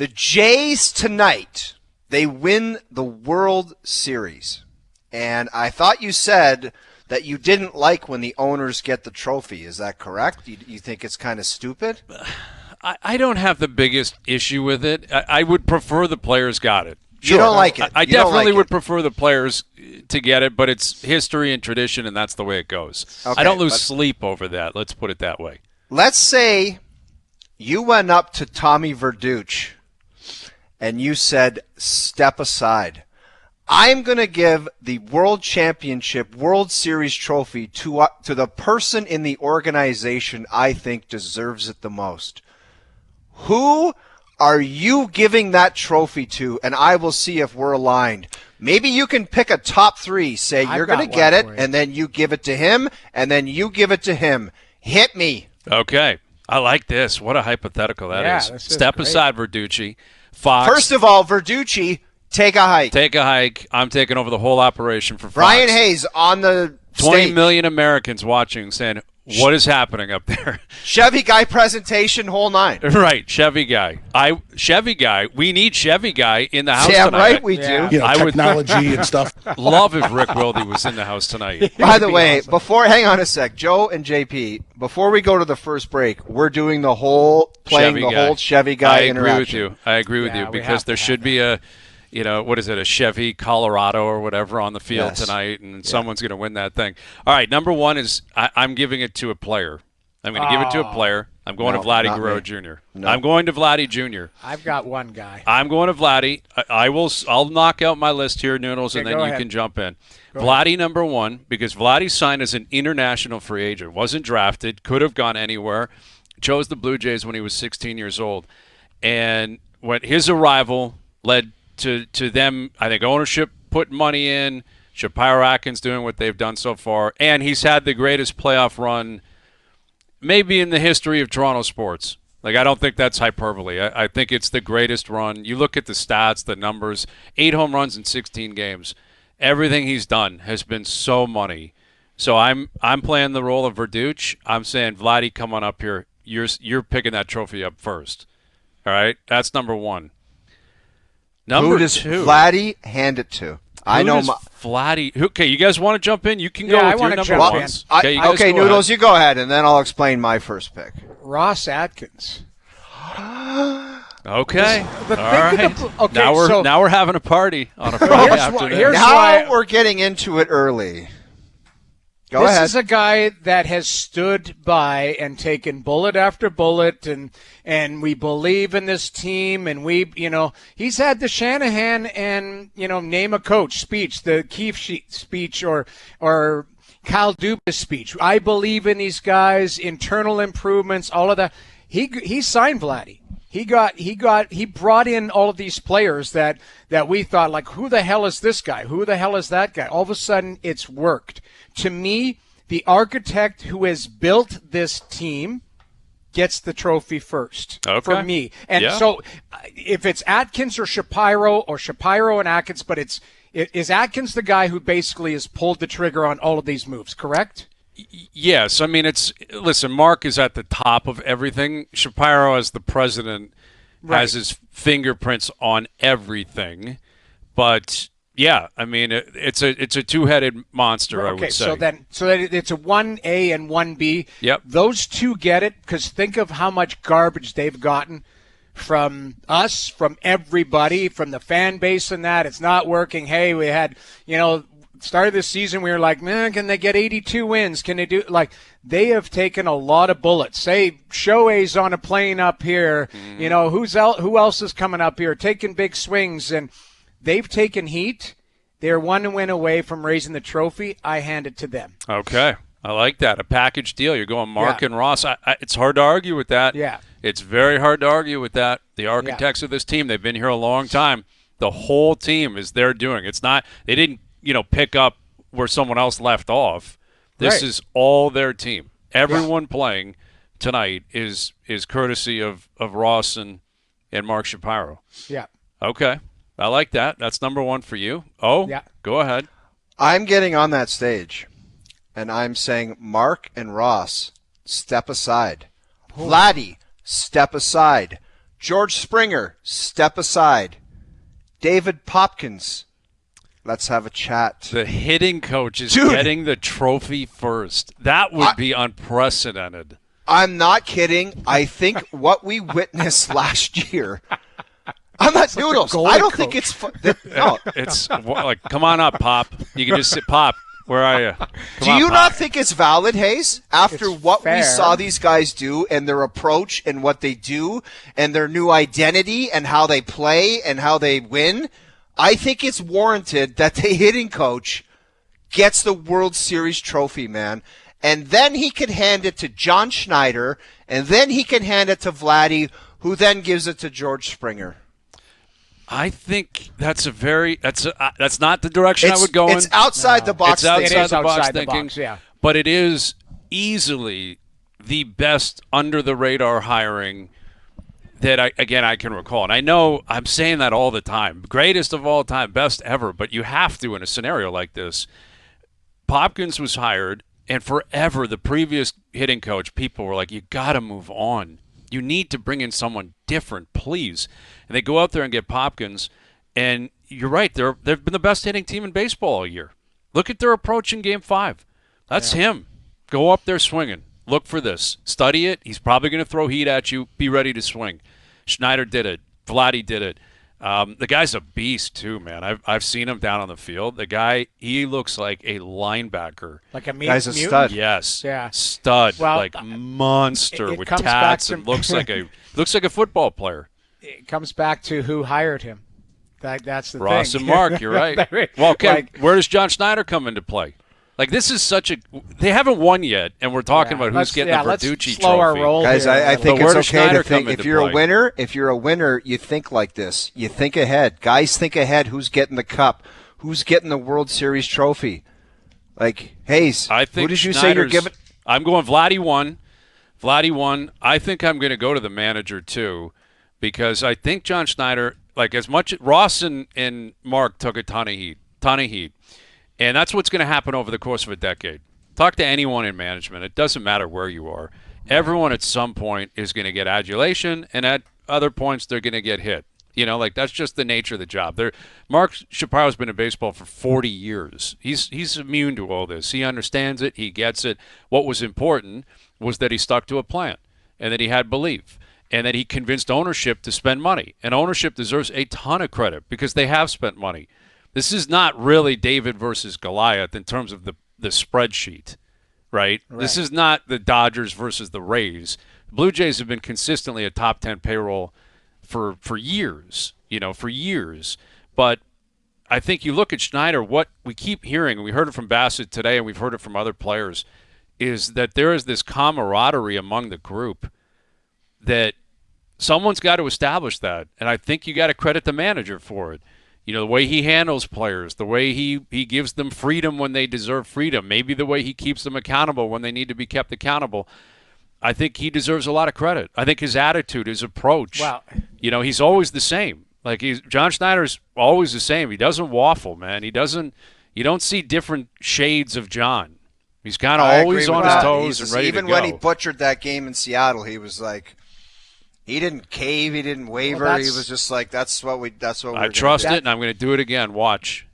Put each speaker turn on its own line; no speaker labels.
The Jays tonight, they win the World Series. And I thought you said that you didn't like when the owners get the trophy. Is that correct? You think it's kind of stupid?
I don't have the biggest issue with it. I would prefer the players got it.
Sure. You don't like it.
I definitely would prefer the players to get it, but it's history and tradition, and that's the way it goes. Okay, I don't lose sleep over that. Let's put it that way.
Let's say you went up to Tommy Verducci and you said, step aside. I'm going to give the World Championship, World Series trophy to the person in the organization I think deserves it the most. Who are you giving that trophy to? And I will see if we're aligned. Maybe you can pick a top three, say you're going to get it, and then you give it to him, and then you give it to him. Hit me.
Okay. I like this. What a hypothetical that is. Step aside, Verducci. Fox.
First of all, Verducci, take a hike.
Take a hike. I'm taking over the whole operation for Fox.
Bryan Hayes on the
20
stage.
million Americans watching saying, what is happening up there?
Chevy Guy presentation, whole nine.
Right, Chevy Guy. Chevy Guy. We need Chevy Guy in the house
tonight.
Right,
we do.
You know, technology and stuff.
Love if Rick Wilde was in the house tonight.
By the way, hang on a sec, Joe and JP, before we go to the first break, we're doing the whole Chevy Guy interaction.
I agree with you because there should be a Chevy Colorado or whatever on the field tonight, and someone's going to win that thing. All right, number one is I'm giving it to a player. I'm going to give it to a player. I'm going to Vlatty Jr. No. I'm going to Vlatty Jr.
I've got one guy.
I'm going to Vlatty. I'll knock out my list here, Noodles, and then you can jump in. Vlatty, number one, because Vlatty signed as an international free agent. Wasn't drafted. Could have gone anywhere. Chose the Blue Jays when he was 16 years old. And when his arrival led to them, I think, ownership putting money in, Shapiro Atkins doing what they've done so far, and he's had the greatest playoff run maybe in the history of Toronto sports. Like, I don't think that's hyperbole. I think it's the greatest run. You look at the stats, the numbers, 8 home runs in 16 games. Everything he's done has been so money. So I'm playing the role of Verducci. I'm saying, Vlatty, come on up here. You're picking that trophy up first. All right? That's number one.
Who does Vlatty hand it to?
Vlatty. Okay, you guys want to jump in? You can go with your number ones.
Okay, Noodles, you go ahead, and then I'll explain my first pick.
Ross Atkins.
Okay. All right. Now we're having a party on a Friday afternoon.
We're getting into it early. Go ahead.
This is a guy that has stood by and taken bullet after bullet, and we believe in this team, and he's had the Shanahan and, name a coach speech, the Keefe speech or Kyle Dubas speech. I believe in these guys, internal improvements, all of that. He signed Vlatty. He brought in all of these players that we thought, like, who the hell is this guy? Who the hell is that guy? All of a sudden, it's worked. To me, the architect who has built this team gets the trophy first for me. And so if it's Atkins or Shapiro and Atkins, but is Atkins the guy who basically has pulled the trigger on all of these moves, correct?
Yes. I mean, Mark is at the top of everything. Shapiro, as the president, has his fingerprints on everything. But, yeah, I mean, it's a two-headed monster, I would say. So then
it's a 1A and 1B.
Yep.
Those two get it, because think of how much garbage they've gotten from us, from everybody, from the fan base and that. It's not working. Hey, we had, started this season, we were like, man, can they get 82 wins? Can they do, they have taken a lot of bullets. Say, Shohei's on a plane up here. Mm-hmm. Who else is coming up here, taking big swings, and they've taken heat. They're 1 win away from raising the trophy. I hand it to them.
Okay. I like that. A package deal. You're going Mark and Ross. It's hard to argue with that.
Yeah.
It's very hard to argue with that. The architects of this team, they've been here a long time. The whole team is their doing. It's not, they didn't, pick up where someone else left off. This is all their team. Everyone playing tonight is courtesy of Ross and Mark Shapiro.
Yeah.
Okay. I like that. That's number one for you. Oh, go ahead.
I'm getting on that stage, and I'm saying Mark and Ross, step aside. Vlatty, step aside. George Springer, step aside. David Popkins, let's have a chat.
The hitting coach is getting the trophy first. That would be unprecedented.
I'm not kidding. I think what we witnessed last year. I'm not Noodles. I don't think it's no.
It's like, come on up, Pop. You can just sit, Pop. Where are you?
Do you not think it's valid, Hayes? After what we saw these guys do and their approach and what they do and their new identity and how they play and how they win, I think it's warranted that the hitting coach gets the World Series trophy, man. And then he can hand it to John Schneider, and then he can hand it to Vlatty, who then gives it to George Springer.
I think that's not the direction I would go in.
It's outside the box.
It's outside the box
outside
thinking.
the box, yeah.
But it is easily the best under-the-radar hiring that, I can recall. And I know I'm saying that all the time. Greatest of all time, best ever. But you have to in a scenario like this. Popkins was hired, and forever the previous hitting coach, people were like, you got to move on. You need to bring in someone different, please. And they go out there and get Popkins, and you're right. They've been the best hitting team in baseball all year. Look at their approach in Game 5. That's him. Go up there swinging. Look for this. Study it. He's probably going to throw heat at you. Be ready to swing. Schneider did it. Vlatty did it. The guy's a beast, too, man. I've seen him down on the field. The guy, he looks like a linebacker.
Like a
guy's a stud.
Yes.
Yeah.
Stud.
Well,
like monster
it
with
comes
tats
back
and
to-
looks like a football player.
It comes back to who hired him. That's the
Ross
thing.
and Mark, you're right. Well, okay,
Like-
where does John Schneider come into play? Like, this is they haven't won yet, and we're talking about who's getting the
let's
Verducci
slow our
trophy.
roll
Guys,
here.
I think
But where
it's
does
okay
Schneider
to think
come
if
into
you're
play?
a winner, you think like this. You think ahead. Guys think ahead. Who's getting the cup? Who's getting the World Series trophy? Like, Hayes,
I think
who did you say you're
Schneider's-
giving?
I'm going Vlatty one. Vlatty one. I think I'm going to go to the manager, too, because I think John Schneider, like as much Ross and Mark took a ton of heat. And that's what's going to happen over the course of a decade. Talk to anyone in management. It doesn't matter where you are. Everyone at some point is going to get adulation, and at other points they're going to get hit. You know, like that's just the nature of the job. Mark Shapiro's been in baseball for 40 years. He's immune to all this. He understands it. He gets it. What was important was that he stuck to a plan and that he had belief and that he convinced ownership to spend money. And ownership deserves a ton of credit because they have spent money. This is not really David versus Goliath in terms of the spreadsheet, right? This is not the Dodgers versus the Rays. The Blue Jays have been consistently a top 10 payroll for years, for years. But I think you look at Schneider, what we keep hearing, and we heard it from Bassett today and we've heard it from other players, is that there is this camaraderie among the group that someone's got to establish that. And I think you got to credit the manager for it. The way he handles players, the way he gives them freedom when they deserve freedom, maybe the way he keeps them accountable when they need to be kept accountable. I think he deserves a lot of credit. I think his attitude, his approach, he's always the same. Like John Schneider's always the same. He doesn't waffle, man. You don't see different shades of John. He's kind of always on his toes and ready to go.
Even when he butchered that game in Seattle, he was like, he didn't cave, he didn't waver. He was just like, that's what we're
I trust
do.
it, and I'm going to do it again. Watch.